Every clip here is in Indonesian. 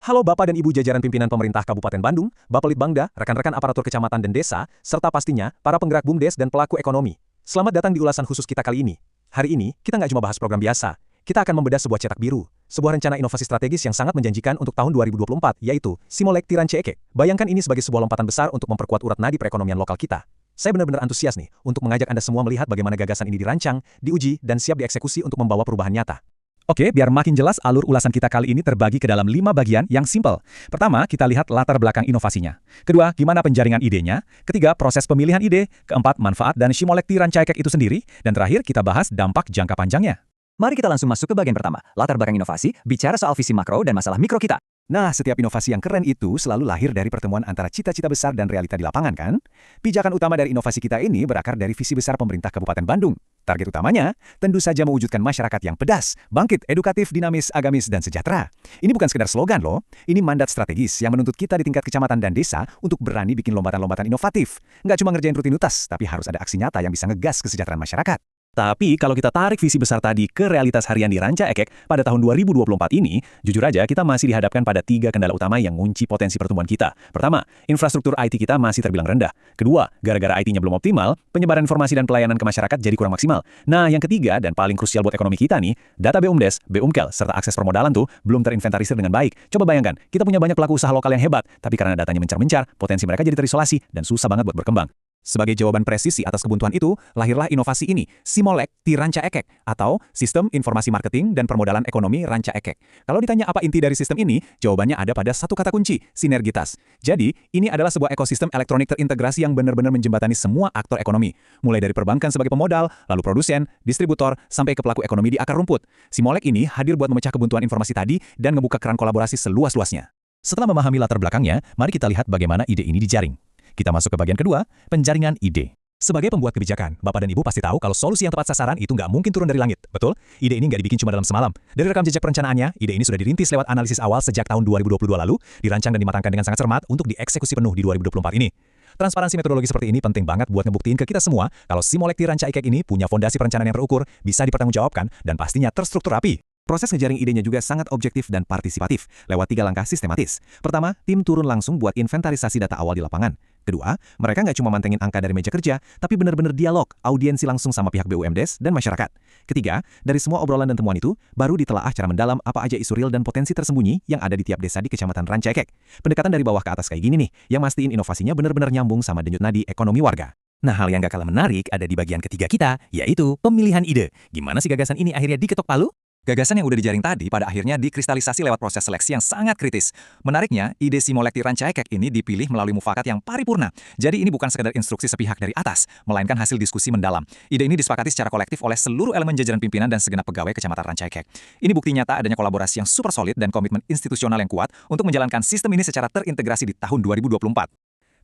Halo Bapak dan Ibu jajaran pimpinan pemerintah Kabupaten Bandung, Bapelitbangda, rekan-rekan aparatur kecamatan dan desa, serta pastinya para penggerak BUMDes dan pelaku ekonomi. Selamat datang di ulasan khusus kita kali ini. Hari ini, kita nggak cuma bahas program biasa. Kita akan membedah sebuah cetak biru, sebuah rencana inovasi strategis yang sangat menjanjikan untuk tahun 2024, yaitu Simolek Tiranca Ekek. Bayangkan ini sebagai sebuah lompatan besar untuk memperkuat urat nadi perekonomian lokal kita. Saya benar-benar antusias nih untuk mengajak Anda semua melihat bagaimana gagasan ini dirancang, diuji, dan siap dieksekusi untuk membawa perubahan nyata. Oke, biar makin jelas alur ulasan kita kali ini terbagi ke dalam 5 bagian yang simpel. Pertama, kita lihat latar belakang inovasinya. Kedua, gimana penjaringan idenya. Ketiga, proses pemilihan ide. Keempat, manfaat dan Simolek Tiranca Ekek itu sendiri. Dan terakhir, kita bahas dampak jangka panjangnya. Mari kita langsung masuk ke bagian pertama, latar belakang inovasi, bicara soal visi makro dan masalah mikro kita. Nah, setiap inovasi yang keren itu selalu lahir dari pertemuan antara cita-cita besar dan realita di lapangan, kan? Pijakan utama dari inovasi kita ini berakar dari visi besar pemerintah Kabupaten Bandung. Target utamanya, tentu saja mewujudkan masyarakat yang pedas, bangkit, edukatif, dinamis, agamis, dan sejahtera. Ini bukan sekedar slogan loh, ini mandat strategis yang menuntut kita di tingkat kecamatan dan desa untuk berani bikin lompatan-lompatan inovatif. Nggak cuma ngerjain rutinitas, tapi harus ada aksi nyata yang bisa ngegas kesejahteraan masyarakat. Tapi kalau kita tarik visi besar tadi ke realitas harian di Ranca Ekek pada tahun 2024 ini, jujur aja kita masih dihadapkan pada 3 kendala utama yang ngunci potensi pertumbuhan kita. Pertama, infrastruktur IT kita masih terbilang rendah. Kedua, gara-gara IT-nya belum optimal, penyebaran informasi dan pelayanan ke masyarakat jadi kurang maksimal. Nah, yang ketiga dan paling krusial buat ekonomi kita nih, data BUMDes, BUMKEL, serta akses permodalan tuh belum terinventarisir dengan baik. Coba bayangkan, kita punya banyak pelaku usaha lokal yang hebat, tapi karena datanya mencar-mencar, potensi mereka jadi terisolasi dan susah banget buat berkembang. Sebagai jawaban presisi atas kebutuhan itu, lahirlah inovasi ini, Simolek Tiranca Ekek, atau Sistem Informasi Marketing dan Permodalan Ekonomi Ranca Ekek. Kalau ditanya apa inti dari sistem ini, jawabannya ada pada satu kata kunci, sinergitas. Jadi, ini adalah sebuah ekosistem elektronik terintegrasi yang benar-benar menjembatani semua aktor ekonomi, mulai dari perbankan sebagai pemodal, lalu produsen, distributor, sampai ke pelaku ekonomi di akar rumput. Simolek ini hadir buat memecah kebuntuan informasi tadi dan ngebuka keran kolaborasi seluas-luasnya. Setelah memahami latar belakangnya, mari kita lihat bagaimana ide ini dijaring. Kita masuk ke bagian kedua, penjaringan ide. Sebagai pembuat kebijakan, Bapak dan Ibu pasti tahu kalau solusi yang tepat sasaran itu nggak mungkin turun dari langit, betul? Ide ini nggak dibikin cuma dalam semalam. Dari rekam jejak perencanaannya, ide ini sudah dirintis lewat analisis awal sejak tahun 2022 lalu, dirancang dan dimatangkan dengan sangat cermat untuk dieksekusi penuh di 2024 ini. Transparansi metodologi seperti ini penting banget buat ngebuktiin ke kita semua kalau Simolek Tiranca Ekek ini punya fondasi perencanaan yang terukur, bisa dipertanggungjawabkan, dan pastinya terstruktur rapi. Proses ngejaring idenya juga sangat objektif dan partisipatif, lewat 3 langkah sistematis. Pertama, tim turun langsung buat inventarisasi data awal di lapangan. Kedua, mereka nggak cuma mantengin angka dari meja kerja, tapi benar-benar dialog, audiensi langsung sama pihak BUMDes dan masyarakat. Ketiga, dari semua obrolan dan temuan itu, baru ditelaah secara mendalam apa aja isu real dan potensi tersembunyi yang ada di tiap desa di Kecamatan Ranca Ekek. Pendekatan dari bawah ke atas kayak gini nih, yang mastiin inovasinya benar-benar nyambung sama denyut nadi ekonomi warga. Nah, hal yang gak kalah menarik ada di bagian ketiga kita, yaitu pemilihan ide. Gimana sih gagasan ini akhirnya diketok palu? Gagasan yang udah dijaring tadi pada akhirnya dikristalisasi lewat proses seleksi yang sangat kritis. Menariknya, ide Simolek Tiranca Ekek ini dipilih melalui mufakat yang paripurna. Jadi ini bukan sekedar instruksi sepihak dari atas, melainkan hasil diskusi mendalam. Ide ini disepakati secara kolektif oleh seluruh elemen jajaran pimpinan dan segenap pegawai Kecamatan Ranca Ekek. Ini bukti nyata adanya kolaborasi yang super solid dan komitmen institusional yang kuat untuk menjalankan sistem ini secara terintegrasi di tahun 2024.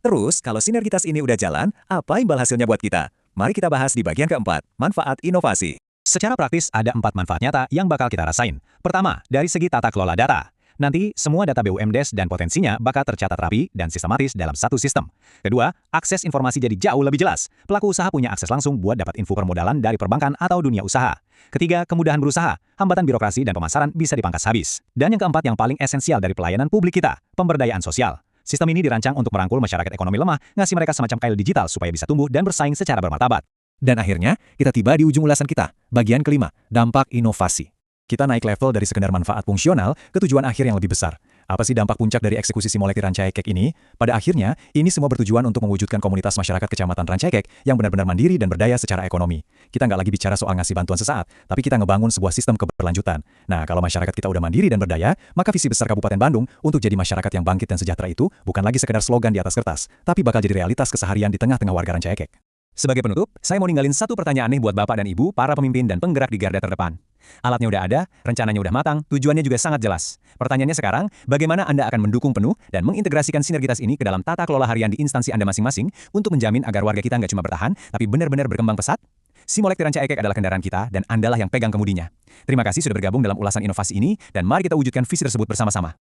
Terus, kalau sinergitas ini udah jalan, apa imbal hasilnya buat kita? Mari kita bahas di bagian keempat, manfaat inovasi. Secara praktis, ada 4 manfaat nyata yang bakal kita rasain. Pertama, dari segi tata kelola data. Nanti, semua data BUMDes dan potensinya bakal tercatat rapi dan sistematis dalam satu sistem. Kedua, akses informasi jadi jauh lebih jelas. Pelaku usaha punya akses langsung buat dapat info permodalan dari perbankan atau dunia usaha. Ketiga, kemudahan berusaha. Hambatan birokrasi dan pemasaran bisa dipangkas habis. Dan yang keempat yang paling esensial dari pelayanan publik kita, pemberdayaan sosial. Sistem ini dirancang untuk merangkul masyarakat ekonomi lemah, ngasih mereka semacam kail digital supaya bisa tumbuh dan bersaing secara bermartabat. Dan akhirnya, kita tiba di ujung ulasan kita, bagian kelima, dampak inovasi. Kita naik level dari sekedar manfaat fungsional ke tujuan akhir yang lebih besar. Apa sih dampak puncak dari eksekusi Simolek Tiranca Ekek ini? Pada akhirnya, ini semua bertujuan untuk mewujudkan komunitas masyarakat Kecamatan Ranca Ekek yang benar-benar mandiri dan berdaya secara ekonomi. Kita nggak lagi bicara soal ngasih bantuan sesaat, tapi kita ngebangun sebuah sistem keberlanjutan. Nah, kalau masyarakat kita udah mandiri dan berdaya, maka visi besar Kabupaten Bandung untuk jadi masyarakat yang bangkit dan sejahtera itu bukan lagi sekedar slogan di atas kertas, tapi bakal jadi realitas keseharian di tengah-tengah warga Ranca Ekek. Sebagai penutup, saya mau ninggalin satu pertanyaan nih buat Bapak dan Ibu, para pemimpin dan penggerak di garda terdepan. Alatnya udah ada, rencananya udah matang, tujuannya juga sangat jelas. Pertanyaannya sekarang, bagaimana Anda akan mendukung penuh dan mengintegrasikan sinergitas ini ke dalam tata kelola harian di instansi Anda masing-masing untuk menjamin agar warga kita nggak cuma bertahan, tapi benar-benar berkembang pesat? Simolek Tiranca Ekek adalah kendaraan kita dan Andalah yang pegang kemudinya. Terima kasih sudah bergabung dalam ulasan inovasi ini dan mari kita wujudkan visi tersebut bersama-sama.